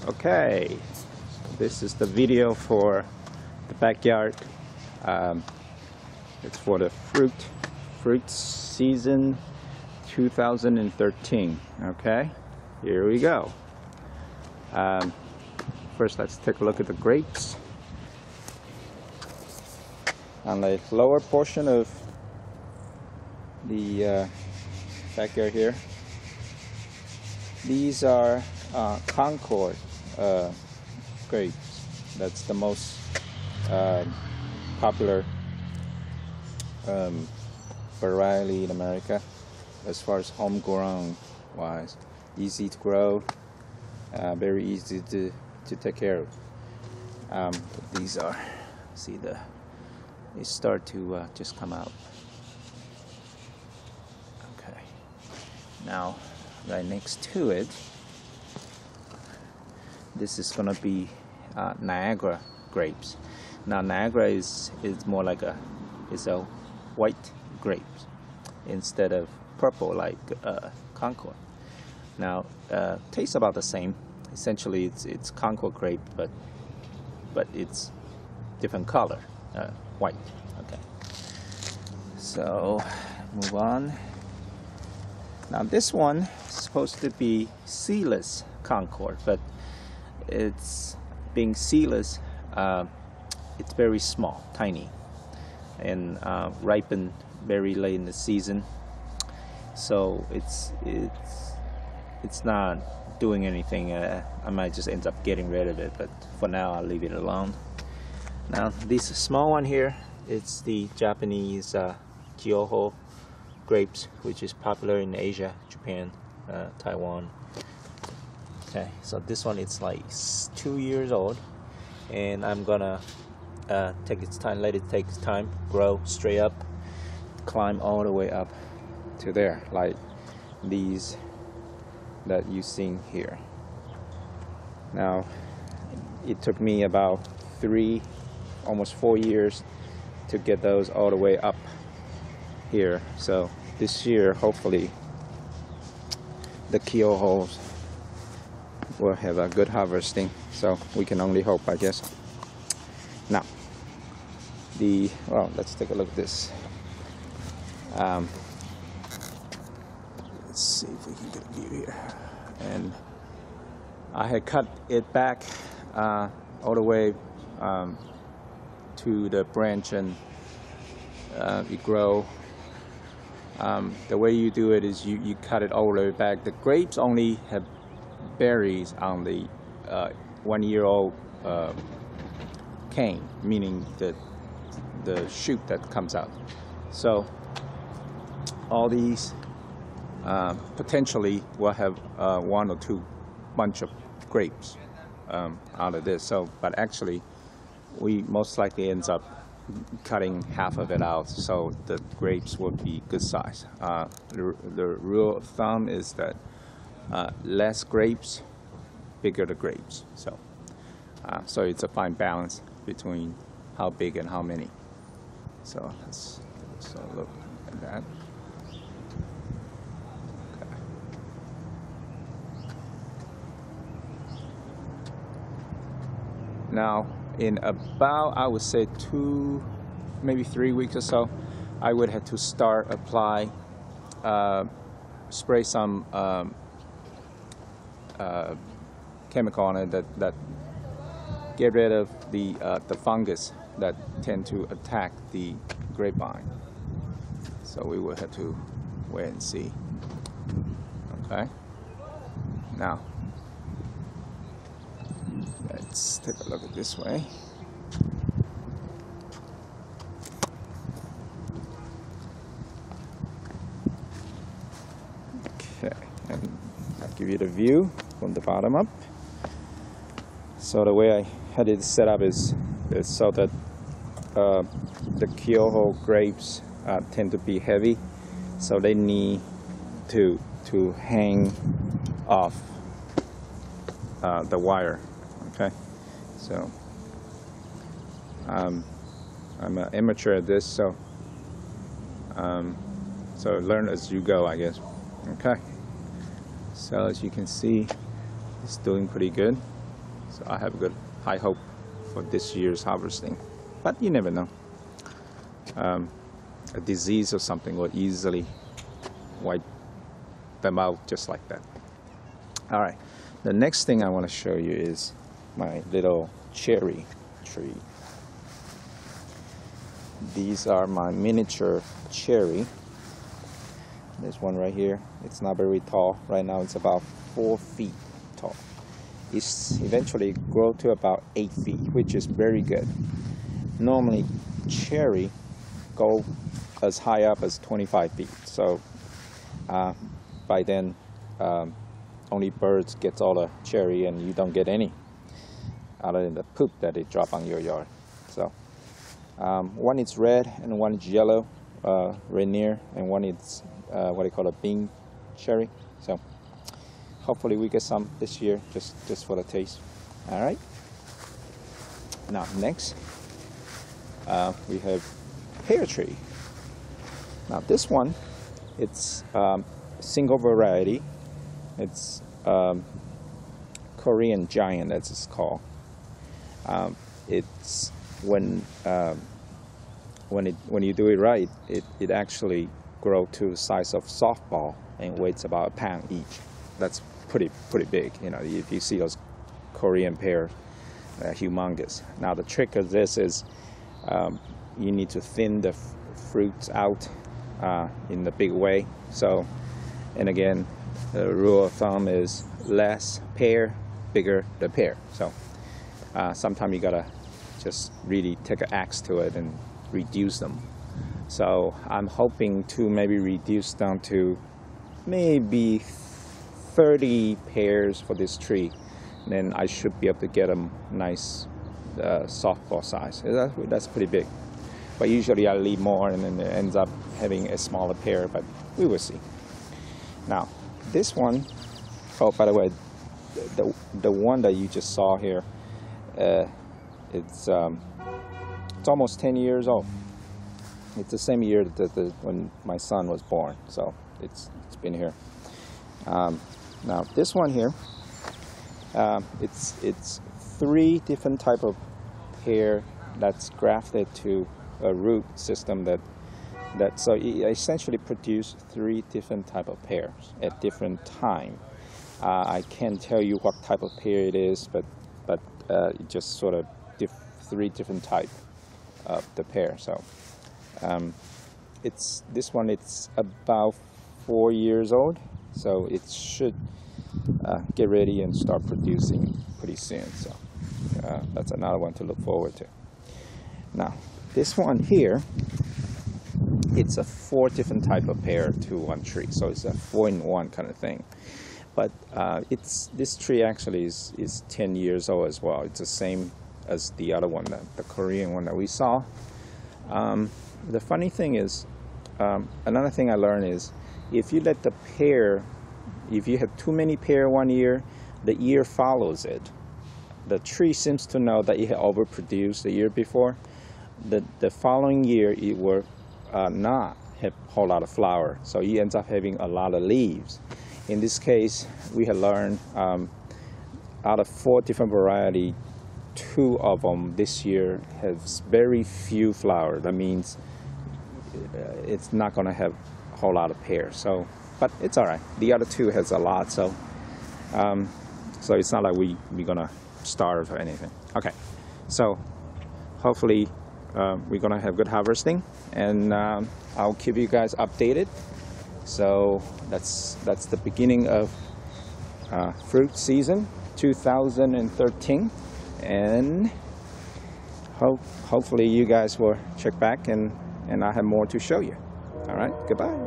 Okay, this is the video for the backyard. It's for the fruit season 2013. Okay, here we go. First, let's take a look at the grapes. On the lower portion of the backyard here, these are Concord grapes. That's the most popular variety in America as far as homegrown wise. Easy to grow, very easy to take care of. These are, see, they start to just come out. Okay, now right next to it, this is gonna be Niagara grapes. Now Niagara is more like a white grape instead of purple like Concord. Now tastes about the same. Essentially, it's Concord grape, but it's different color, white. Okay. So move on. Now this one is supposed to be seedless Concord, but it's being seedless. It's very small, tiny, and ripened very late in the season. So it's not doing anything. I might just end up getting rid of it, but for now I'll leave it alone. Now this small one here, it's the Japanese Kyoho grapes, which is popular in Asia, Japan, Taiwan. Okay, so this one it's like 2 years old, and I'm gonna take its time, let it take its time, grow straight up, climb all the way up to there, like these that you see here. Now it took me about almost 4 years to get those all the way up here. So this year, hopefully, the Kyohos will have a good harvesting. So we can only hope, I guess. Now, let's take a look at this. Let's see if we can get a view here. And I had cut it back all the way to the branch, and it grow. The way you do it is you cut it all the way back. The grapes only have berries on the 1 year old cane, meaning the shoot that comes out. So all these potentially will have 1 or 2 bunch of grapes out of this. So, but actually, we most likely ends up cutting half of it out, so the grapes would be good size. The rule of thumb is that less grapes, bigger the grapes. So, so it's a fine balance between how big and how many. So let's look at that. Okay. Now, in about, I would say 2, maybe 3 weeks or so, I would have to start spray some chemical on it that get rid of the fungus that tend to attack the grapevine. So we will have to wait and see. Okay. Now, let's take a look at this way. Okay, and I'll give you the view from the bottom up. So the way I had it set up is so that the Kyoho grapes tend to be heavy, so they need to hang off the wire. Okay, so I'm an amateur at this, so learn as you go, I guess. Okay, so as you can see, it's doing pretty good. So I have good high hope for this year's harvesting. But you never know. A disease or something will easily wipe them out just like that. All right, the next thing I want to show you is my little cherry tree. These are my miniature cherry. There's one right here. It's not very tall. Right now it's about 4 feet tall. It's eventually grow to about 8 feet, which is very good. Normally cherry go as high up as 25 feet. So by then only birds get all the cherry and you don't get any other than the poop that they drop on your yard. So one is red and one is yellow, Rainier, and one is what they call a bean cherry. So hopefully we get some this year, just for the taste. All right. Now next we have pear tree. Now this one, it's single variety. It's Korean giant, as it's called. It's when you do it right, it actually grow to the size of softball and weighs about 1 pound each. That's pretty big. You know, if you see those Korean pears, they're humongous. Now the trick of this is you need to thin the fruits out in the big way. So, and again, the rule of thumb is less pear, bigger the pear. So sometimes you gotta just really take an axe to it and reduce them. So I'm hoping to maybe reduce down to maybe 30 pears for this tree. Then I should be able to get them nice softball size. That's pretty big. But usually I leave more and then it ends up having a smaller pear, but we will see. Now this one, oh, by the way, the one that you just saw here, it's almost 10 years old. It's the same year that when my son was born, so it's been here. Now this one here, it's 3 different type of pear that's grafted to a root system that so it essentially produce 3 different type of pears at different time. I can't tell you what type of pear it is, but it just sort of 3 different type of the pear. So this one, it's about 4 years old, so it should get ready and start producing pretty soon. So that's another one to look forward to. Now this one here, it's a 4 different type of pear to one tree, so it's a 4-in-1 kind of thing. But this tree actually is 10 years old as well. It's the same as the other one, the Korean one that we saw. The funny thing is, another thing I learned is, if you let the pear, if you have too many pear one year, the year follows it. The tree seems to know that it had overproduced the year before. The following year it will not have a whole lot of flower, so it ends up having a lot of leaves. In this case, we have learned out of 4 different varieties, 2 of them this year has very few flowers. That means it's not going to have a whole lot of pears. So, but it's all right. The other 2 has a lot, so it's not like we're going to starve or anything. Okay, so hopefully we're going to have good harvesting, and I'll keep you guys updated. So that's the beginning of fruit season 2013, and hopefully you guys will check back and I have more to show you. All right, goodbye.